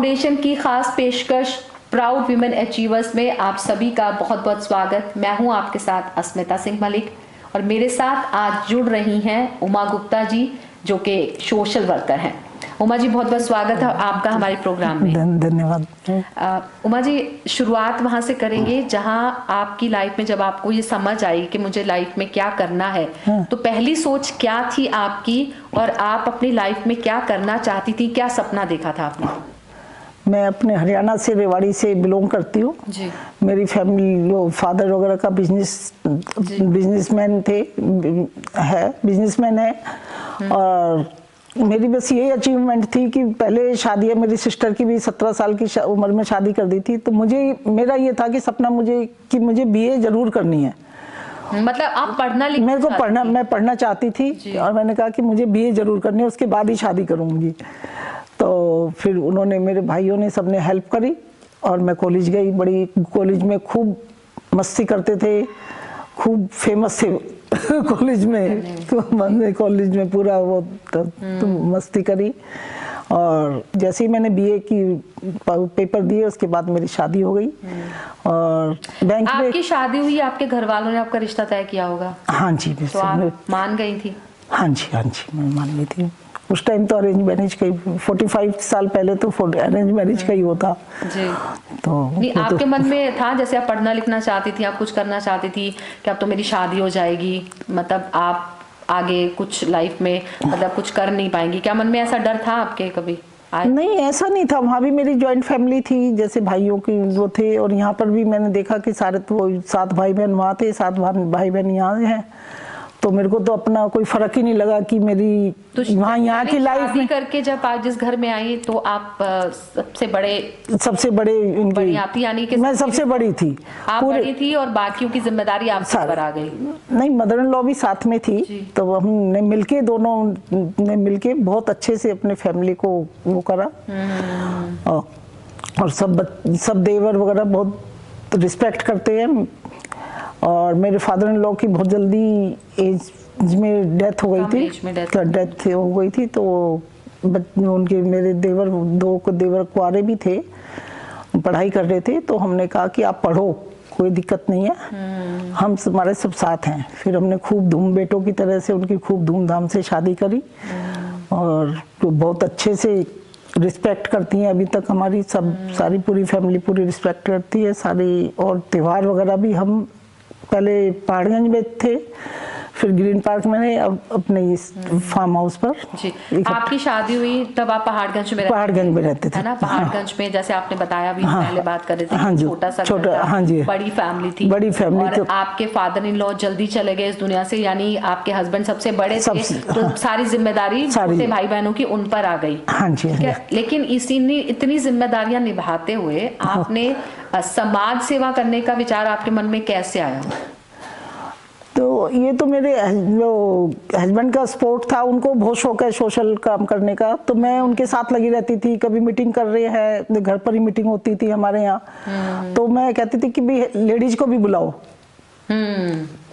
Foundation की खास पेशकश प्राउड विमेन अचीवर्स में आप सभी का बहुत बहुत स्वागत। मैं हूं आपके साथ अस्मिता सिंह मलिक और मेरे साथ आज जुड़ रही हैं उमा गुप्ता जी, जो कि सोशल वर्कर हैं। उमा जी, बहुत बहुत स्वागत है आपका हमारे प्रोग्राम में। धन्यवाद। उमा जी, शुरुआत वहां से करेंगे जहां आपकी लाइफ में जब आपको ये समझ आई कि मुझे लाइफ में क्या करना है, तो पहली सोच क्या थी आपकी और आप अपनी लाइफ में क्या करना चाहती थी, क्या सपना देखा था आपने? मैं अपने हरियाणा से, रेवाड़ी से बिलोंग करती हूँ। मेरी फैमिली, फादर वगैरह का बिजनेसमैन थे, बिजनेसमैन है। और मेरी बस यही अचीवमेंट थी कि पहले शादी है, मेरी सिस्टर की भी 17 साल की उम्र में शादी कर दी थी। तो मेरा ये था कि सपना मुझे बीए जरूर करनी है। मतलब आप मैं पढ़ना चाहती थी और मैंने कहा कि मुझे बीए जरूर करनी है, उसके बाद ही शादी करूंगी। तो फिर उन्होंने, मेरे भाइयों ने, सबने हेल्प करी और मैं कॉलेज गई। बड़ी कॉलेज में खूब मस्ती करते थे, खूब फेमस थे कॉलेज में। तो मैंने कॉलेज में पूरा वो तो मस्ती करी। और जैसे ही मैंने बीए की पेपर दिए, उसके बाद मेरी शादी हो गई। और बैंक में आपकी शादी हुई, आपके घर वालों ने आपका रिश्ता तय किया होगा? हाँ जी। तो आप मान गई थी? हाँ जी, मैं मान गई थी। उस टाइम तो अरेंज मैरिज का ही, 45 साल पहले तो अरेंज मैरिज का ही होता जी। तो नहीं, आपके मन में था, जैसे आप पढ़ना लिखना चाहती थी, आप कुछ करना चाहती थी कि अब तो मेरी शादी हो जाएगी, मतलब आप आगे कुछ लाइफ में मतलब कुछ कर नहीं पाएंगी, क्या मन में ऐसा डर था आपके कभी? नहीं, ऐसा नहीं था। वहाँ भी मेरी जॉइंट फैमिली थी, जैसे भाइयों की वो थे। और यहाँ पर भी मैंने देखा कि सारे तो 7 भाई बहन वहाँ थे, 7 भाई बहन यहाँ हैं। तो मेरे को तो अपना कोई फर्क ही नहीं लगा कि मेरी तो यहाँ की लाइफ में करके जब आप जिस घर में आई तो आप सबसे बड़े आप ही, यानी कि मैं सबसे बड़ी थी। आप बड़ी थी और बाकियों की जिम्मेदारी आप पर आ गई? नहीं, मदर इन लॉ भी साथ में थी। तो हमने मिलके, दोनों ने मिलके बहुत अच्छे से अपने फैमिली को वो करा। और सब देवर वगैरह बहुत रिस्पेक्ट करते हैं। और मेरे फादर इन लॉ की बहुत जल्दी एज में डेथ हो गई थी। तो उनके, मेरे देवर, 2 देवर कुआरे भी थे, पढ़ाई कर रहे थे। तो हमने कहा कि आप पढ़ो, कोई दिक्कत नहीं है, हम हमारे सब साथ हैं। फिर हमने खूब बेटों की तरह से उनकी खूब धूमधाम से शादी करी। और तो बहुत अच्छे से रिस्पेक्ट करती हैं अभी तक हमारी सारी पूरी फैमिली पूरी रिस्पेक्ट करती है सारी। और त्योहार वगैरह भी, हम पहले पहाड़गंज में थे, फिर ग्रीन पार्क में, अब अपने इस फार्म हाउस पर। जी। आपकी शादी हुई तब आप पहाड़गंज में रहते थे ना? पहाड़गंज में, जैसे आपने बताया भी, पहले बात कर रहे थे, छोटा सा, बड़ी फैमिली थी। और आपके फादर इन लॉ जल्दी चले गए इस दुनिया से, यानी आपके हस्बैंड सबसे बड़े थे, तो सारी जिम्मेदारी छोटे भाई बहनों की उन पर आ गई। लेकिन इतनी जिम्मेदारियां निभाते हुए आपने समाज सेवा करने का विचार आपके मन में कैसे आया? तो ये तो मेरे जो हस्बैंड का सपोर्ट था, उनको बहुत शौक है सोशल काम करने का। तो मैं उनके साथ लगी रहती थी। कभी मीटिंग कर रहे हैं, घर पर ही मीटिंग होती थी हमारे यहाँ। तो मैं कहती थी कि भी लेडीज को भी बुलाओ,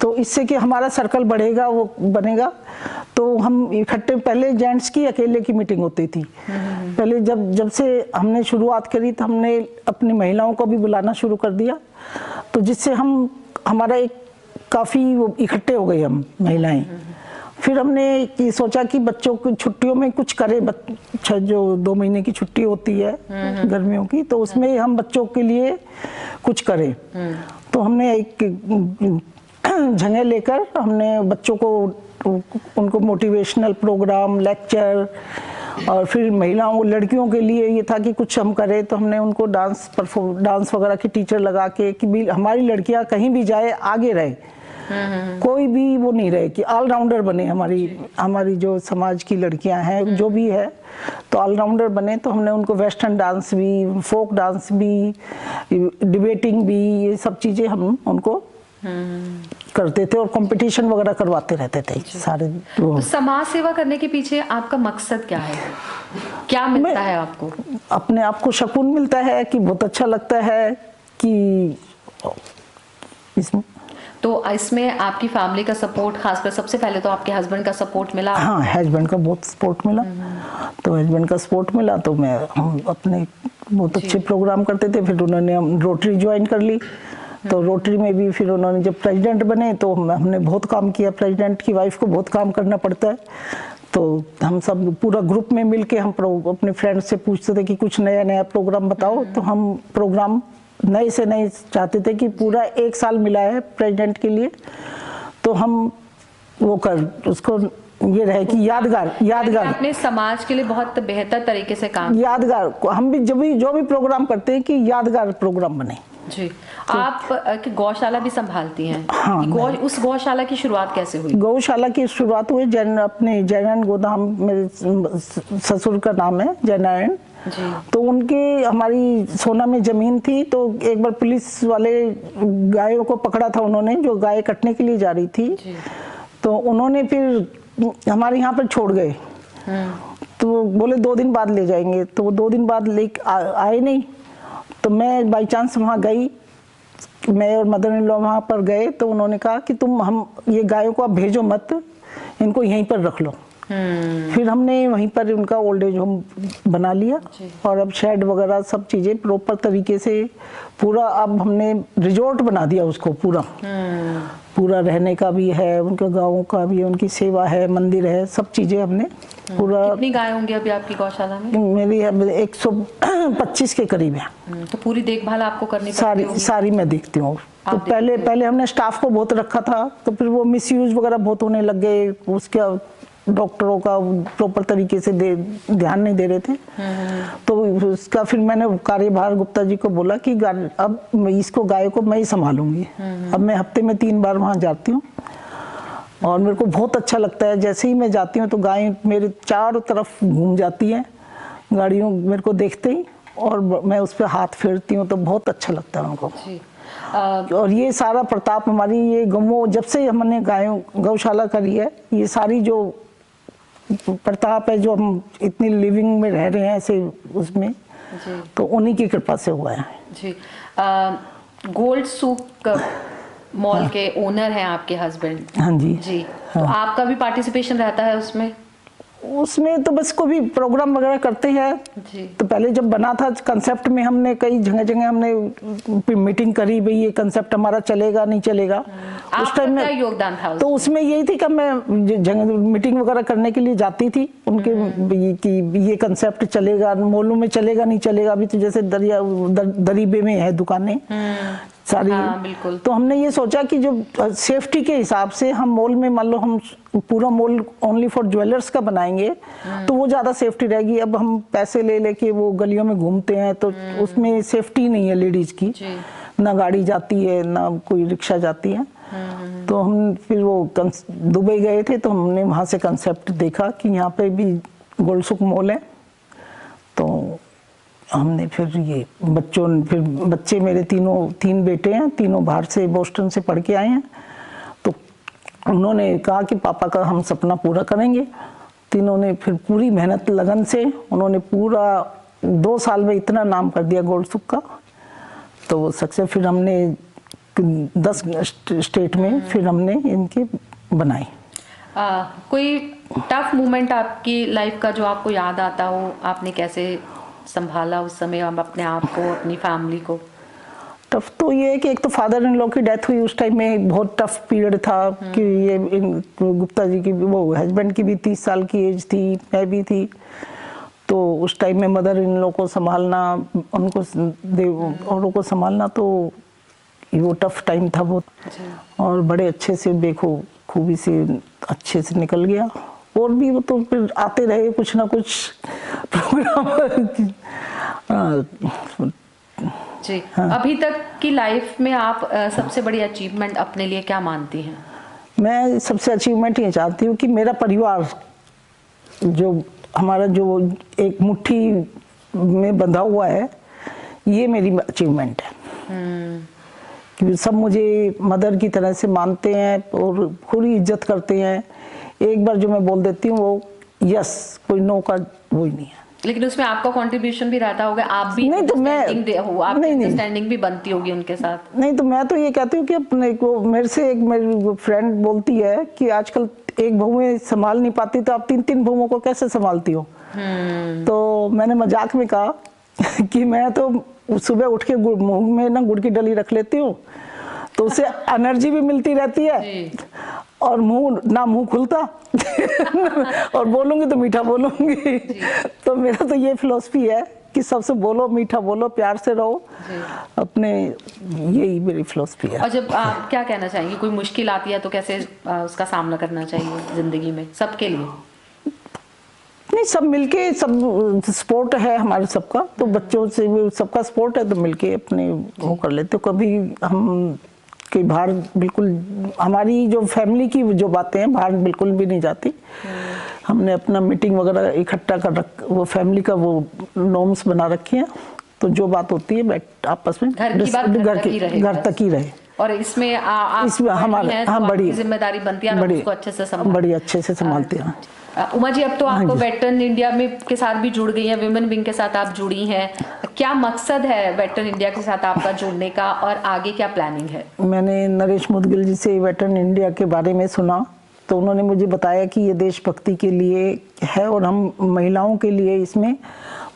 तो इससे कि हमारा सर्कल बढ़ेगा, वो बनेगा। तो हम इकट्ठे, पहले जेंट्स की अकेले की मीटिंग होती थी। पहले जब से हमने शुरुआत करी तो हमने अपनी महिलाओं को भी बुलाना शुरू कर दिया। तो जिससे हमारा एक काफ़ी इकट्ठे हो गए हम महिलाएं। फिर हमने सोचा कि बच्चों की छुट्टियों में कुछ करें। जो 2 महीने की छुट्टी होती है गर्मियों की, तो उसमें हम बच्चों के लिए कुछ करें। तो हमने एक जगह लेकर हमने बच्चों को, उनको मोटिवेशनल प्रोग्राम, लेक्चर, और फिर महिलाओं, लड़कियों के लिए ये था कि कुछ हम करें। तो हमने उनको डांस वगैरह की टीचर लगा के कि हमारी लड़कियां कहीं भी जाए आगे रहे, कोई भी वो नहीं रहे, कि ऑलराउंडर बने। हमारी जो समाज की लड़कियां हैं, जो भी है, तो ऑलराउंडर बने। तो हमने उनको वेस्टर्न डांस भी, फोक डांस भी, डिबेटिंग भी, ये सब चीजें हम उनको करते थे और कंपटीशन वगैरह करवाते रहते थे सारे। तो समाज सेवा करने के पीछे आपका मकसद क्या है? क्या मिलता है आपको? अपने आप को सुकून मिलता है कि बहुत अच्छा लगता है कि इसमें। तो इसमें आपकी फैमिली का सपोर्ट, खासकर सबसे पहले तो आपके हस्बैंड का सपोर्ट मिला? हाँ, हस्बैंड का बहुत सपोर्ट मिला। तो हस्बैंड का सपोर्ट मिला तो हम अपने बहुत अच्छे प्रोग्राम करते थे। फिर उन्होंने रोटरी ज्वाइन कर ली, तो रोटरी में भी फिर उन्होंने जब प्रेसिडेंट बने तो हमने बहुत काम किया। प्रेसिडेंट की वाइफ को बहुत काम करना पड़ता है, तो हम सब पूरा ग्रुप में मिलके हम अपने फ्रेंड्स से पूछते थे कि कुछ नया नया प्रोग्राम बताओ। तो हम प्रोग्राम नए से नए चाहते थे कि पूरा 1 साल मिला है प्रेसिडेंट के लिए, तो हम वो उसको ये रहे कि यादगार अपने समाज के लिए बहुत बेहतर तरीके से काम, यादगार। हम भी जो भी प्रोग्राम करते हैं कि यादगार प्रोग्राम बने जी। तो आप गौशाला भी संभालती हैं? हाँ, उस गौशाला की शुरुआत कैसे हुई? गौशाला की शुरुआत हुई अपने जयनारायण गोदाम, मेरे ससुर का नाम है जयनारायण। तो उनकी हमारी सोना में जमीन थी, तो एक बार पुलिस वाले गायों को पकड़ा था उन्होंने, जो गाय कटने के लिए जा रही थी। तो उन्होंने फिर हमारे यहाँ पर छोड़ गए, तो बोले 2 दिन बाद ले जाएंगे। तो वो 2 दिन बाद ले आए नहीं। तो मैं बाई चांस वहाँ गई, मैं और मदर इन लॉ वहाँ पर गए, तो उन्होंने कहा कि हम ये गायों को आप भेजो मत, इनको यहीं पर रख लो। फिर हमने वहीं पर उनका ओल्ड एज होम बना लिया, और अब शेड वगैरह सब चीज़ें प्रॉपर तरीके से पूरा, अब हमने रिजॉर्ट बना दिया उसको पूरा रहने का भी है, उनके गाँव का भी, उनकी सेवा है, मंदिर है, सब चीज़ें हमने पूरा। कितनी गाय होंगी अभी आपकी गौशाला में? मेरी अब 125 के करीब है। तो पूरी देखभाल आपको करनी सारी मैं देखती हूँ। तो पहले हमने स्टाफ को बहुत रखा था, तो फिर वो मिसयूज वगैरह बहुत होने लग गए, उसका डॉक्टरों का प्रॉपर तरीके से ध्यान नहीं दे रहे थे। तो उसका फिर मैंने कार्यभार गुप्ता जी को बोला कि अब इसको गाय को मैं ही संभालूंगी। अब मैं हफ्ते में 3 बार वहाँ जाती हूँ, और मेरे को बहुत अच्छा लगता है। जैसे ही मैं जाती हूँ तो गाय मेरे चारों तरफ घूम जाती है, गाड़ियों मेरे को देखते ही, और मैं उस पर हाथ फेरती हूँ, तो बहुत अच्छा लगता है उनको। और ये सारा प्रताप हमारी ये गौओं, जब से हमने गौशाला करी है, ये सारी जो प्रताप है, जो हम इतनी लिविंग में रह रहे हैं ऐसे उसमें, तो उन्हीं की कृपा से हुआ है जी। गोल्ड सूक मॉल के ओनर हैं आपके हस्बैंड? हाँ जी जी। तो आपका भी पार्टिसिपेशन रहता है उसमें? तो बस को भी प्रोग्राम वगैरह करते हैं जी। तो पहले जब बना था कंसेप्ट में, हमने कई जगह हमने मीटिंग करी, भाई ये कंसेप्ट हमारा चलेगा नहीं चलेगा। उस टाइम में योगदान था तो उसमें यही थी कि मैं मीटिंग वगैरह करने के लिए जाती थी उनके, कि ये कंसेप्ट चलेगा, मोलों में चलेगा नहीं चलेगा। अभी तो जैसे दरीबे में है दुकानें सारी। बिल्कुल। तो हमने ये सोचा कि जो सेफ्टी के हिसाब से हम मॉल में, मान लो हम पूरा मॉल ओनली फॉर ज्वेलर्स का बनाएंगे, तो वो ज़्यादा सेफ्टी रहेगी। अब हम पैसे ले लेके वो गलियों में घूमते हैं, तो उसमें सेफ्टी नहीं है लेडीज की, ना गाड़ी जाती है ना कोई रिक्शा जाती है। तो हम फिर वो दुबई गए थे, तो हमने वहाँ से कंसेप्ट देखा कि यहाँ पे भी गोल्ड सुक मॉल है। तो हमने फिर ये बच्चे मेरे 3 बेटे हैं, तीनों बाहर से बोस्टन से पढ़ के आए हैं। तो उन्होंने कहा कि पापा का हम सपना पूरा करेंगे। तीनों ने फिर पूरी मेहनत लगन से उन्होंने पूरा 2 साल में इतना नाम कर दिया गोल्ड सुक का। तो वो सक्सेस फिर हमने 10 स्टेट में फिर हमने इनके बनाए। कोई टफ मोमेंट आपकी लाइफ का जो आपको याद आता हो, आपने कैसे संभाला उस समय अपने आप को, अपनी फैमिली को? टफ तो ये है कि एक तो फादर इन लॉ की डेथ हुई, उस टाइम में बहुत टफ पीरियड था कि ये गुप्ता जी की, वो हस्बैंड की भी 30 साल की एज थी, मैं भी थी। तो उस टाइम में मदर इन लॉ को संभालना, उनको औरों को संभालना, तो वो टफ टाइम था बहुत। और बड़े अच्छे से खूबी से अच्छे से निकल गया। और भी वो तो फिर आते रहे कुछ ना कुछ प्रोग्राम जी। हाँ। अभी तक की लाइफ में आप सबसे बड़ी अचीवमेंट अपने लिए क्या मानती हैं? मैं सबसे अचीवमेंट ये चाहती हूँ कि मेरा परिवार, जो हमारा जो एक मुट्ठी में बंधा हुआ है, ये मेरी अचीवमेंट है। कि सब मुझे मदर की तरह से मानते हैं और पूरी इज्जत करते हैं। एक बार जो मैं बोल देती हूँ वो यस, कोई नो का वो ही नहीं है। लेकिन उसमें आपका कंट्रीब्यूशन भी रहता होगा, आप भी नहीं तो मैं अंडरस्टैंडिंग भी बनती होगी उनके साथ। नहीं तो मैं तो ये कहती हूँ कि अपने को, मेरे से एक मेरी फ्रेंड बोलती है कि आजकल एक बहुएं संभाल नहीं पाती तो आप 3-3 बहुओं को कैसे संभालती हो। तो मैंने मजाक में कहा कि मैं तो सुबह उठ के मुंह में ना गुड़ की डली रख लेती हूँ, तो उससे एनर्जी भी मिलती रहती है और मुंह खुलता और बोलूंगी तो मीठा बोलूंगी। तो मेरा तो ये फिलॉसफी है कि सबसे बोलो, मीठा बोलो, प्यार से रहो अपने, यही मेरी फिलॉसफी है। और जब आप क्या कहना चाहेंगे, कोई मुश्किल आती है तो कैसे उसका सामना करना चाहिए जिंदगी में सबके लिए? नहीं, सब मिलके, सब सपोर्ट है हमारे सबका, तो बच्चों से भी सबका सपोर्ट है, तो मिलके अपने वो कर लेते। कभी हम के बाहर बिल्कुल, हमारी जो फैमिली की जो बातें हैं बाहर बिल्कुल भी नहीं जाती। हमने अपना मीटिंग वगैरह इकट्ठा कर वो फैमिली का वो नॉर्म्स बना रखे हैं, तो जो बात होती है आपस में घर तक ही रहे। और इसमें हमारे बड़ी जिम्मेदारी बनती है, उसको अच्छे से संभालते हैं। उमा जी, अब तो आप वेटरन इंडिया में के साथ भी जुड़ गई हैं, विमेन विंग के साथ आप जुड़ी हैं, क्या मकसद है वेटरन इंडिया के साथ आपका जुड़ने का और आगे क्या प्लानिंग है? मैंने नरेश मुदगिल जी से वेटरन इंडिया के बारे में सुना, तो उन्होंने मुझे बताया कि ये देशभक्ति के लिए है और हम महिलाओं के लिए इसमें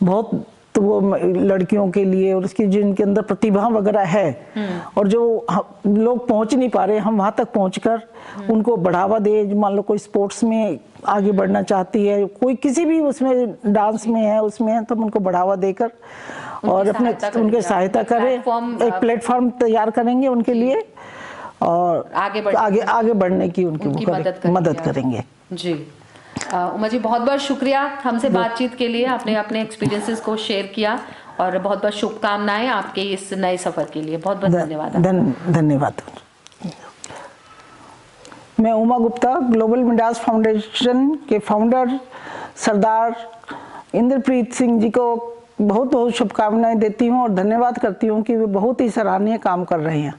बहुत, तो वो लड़कियों के लिए और उसकी जिनके अंदर प्रतिभा वगैरह है और जो लोग पहुंच नहीं पा रहे, हम वहां तक पहुंचकर उनको बढ़ावा दे। मान लो कोई स्पोर्ट्स में आगे बढ़ना चाहती है, कोई किसी भी उसमें डांस में है, उसमें है, तो हम उनको बढ़ावा देकर और अपने उनके सहायता करें, एक प्लेटफॉर्म तैयार करेंगे उनके लिए और आगे बढ़ने की उनकी मदद करेंगे। जी उमा जी, बहुत बहुत शुक्रिया हमसे बातचीत के लिए, आपने अपने एक्सपीरियंसेस को शेयर किया और बहुत बहुत शुभकामनाएं आपके इस नए सफर के लिए। बहुत बहुत धन्यवाद। धन्यवाद। मैं Uma Gupta, global Midas foundation के फाउंडर सरदार इंद्रप्रीत सिंह जी को बहुत बहुत शुभकामनाएं देती हूं और धन्यवाद करती हूं कि वे बहुत ही सराहनीय काम कर रहे हैं।